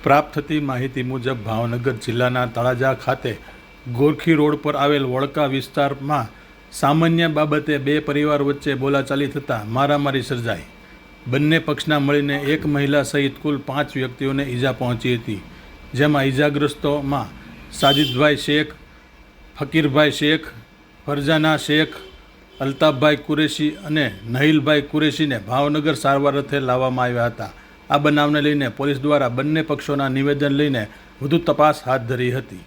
પ્રાપ્ત થતી માહિતી મુજબ ભાવનગર જિલ્લાના તળાજા ખાતે ગોરખી રોડ પર આવેલ વળકા વિસ્તારમાં સામાન્ય બાબતે બે પરિવાર વચ્ચે બોલાચાલી થતાં મારામારી સર્જાઈ. બંને પક્ષના મળીને એક મહિલા સહિત કુલ 5 વ્યક્તિઓને ઈજા પહોંચી હતી. જેમાં ઈજાગ્રસ્તોમાં સાજિદભાઈ શેખ, ફકીરભાઈ શેખ, ફરજાના શેખ, અલ્તાફભાઈ કુરેશી અને નહીલભાઈ કુરેશીને ભાવનગર સારવાર અર્થે લાવવામાં આવ્યા હતા. આ બનાવને લઈને પોલીસ દ્વારા બંને પક્ષોના નિવેદન લઈને વધુ તપાસ હાથ ધરી હતી.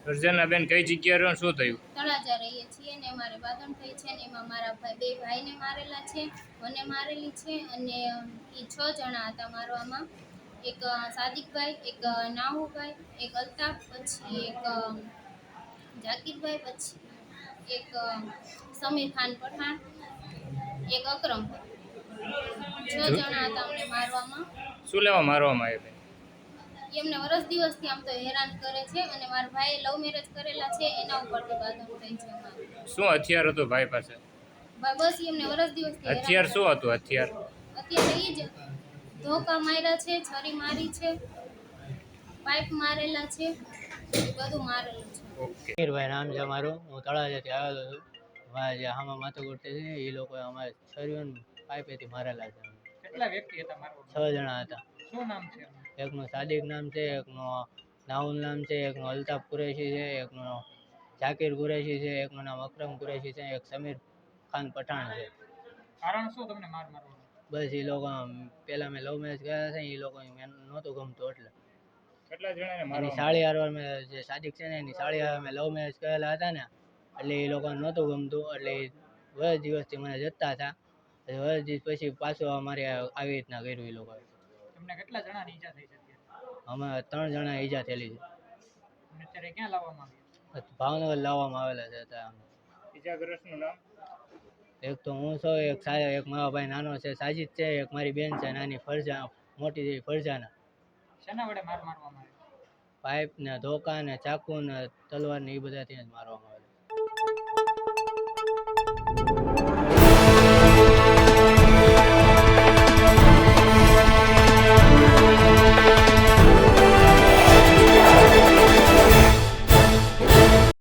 ફરજાનાબેન કઈ જગ્યાએ રહો, શું થયું? તળાજા રહીએ છીએ ને અમારે બાંધણ થઈ છે ને એમાં મારા બે ભાઈને મારેલા છે, મને મારેલી છે અને એ 6 જણા હતા મારવામાં. એક સાદિકભાઈ, એક નાહુભાઈ, એક અલ્તાફ, પછી એક જાકીરભાઈ, પછી એક સમીર ખાન પઠાણ, એક અકરમભાઈ. 6 જણા હતા અમને મારવામાં. શું લેવા મારવામાં આવ્યા? એમને વર્ષ દિવસથી આમ તો હેરાન કરે છે અને મારા ભાઈએ લવ મેરેજ કરેલા છે, એના ઉપરથી બાંધણ થઈ છે અમારે. શું હથિયાર હતું ભાઈ પાસે? બસ એમને વર્ષ દિવસથી હથિયાર શું હતું? હથિયાર અત્યારે એ જ ધોકા માર્યા છે, છરી મારી છે, પાઇપ મારેલા છે, એ બધું મારેલું છે. ઓકે. ભાઈ નામ છે મારું. હું તળાજાથી આવેલો છું. અમારે જે આમાં માથું ગુટે છે એ લોકો અમારે છરીઓ પાઇપેથી મારેલા છે. કેટલા વ્યક્તિ હતા મારવા? 6 જણા હતા. શું નામ છે? એકનું સાદિક નામ છે, એકનું નાઉલ નામ છે, એકનું અલ્તાફ કુરેશી છે, એકનું જાકીર કુરેશી છે, એકનું નામ અકરમ કુરેશી છે, એક સમીર ખાન પઠાણ છે. કારણ શું તમને મારવાનું? બસ એ લોકો પહેલા મેં લવ મેરેજ કર્યા છે, એ લોકો નહોતું ગમતું એટલે. કેટલા જણાને એની મારવામાં? સાળી હારવાર મેં જે સાદિક છે ને એની સાળી હારવાર મેં લવ મેરેજ કરેલા હતા ને, એટલે એ લોકોને નહોતું ગમતું એટલે વર્ષ દિવસથી મને જતા હતા. વર્ષ દિવસ પછી પાછું અમારે આવી રીતના કર્યું એ લોકોએ. તમને કેટલા જણાની ઈજા થઈ છે? અમે 3 જણા ઈજા થયેલી છે. તમને અત્યારે ક્યાં લાવવામાં આવ્યા? ભાવનગર લાવવામાં આવેલા છે અત્યારે. ઈજાગ્રસ્તનું નામ? એક તો હું છું, એક મારો ભાઈ નાનો છે સાજિદ છે, એક મારી બેન છે નાની મોટી જેવી ફરજાના. શેના વડે મારવામાં આવ્યા? પાઇપ ને ધોકા ને ચાકુ ને તલવાર ને એ બધાથી જ મારવામાં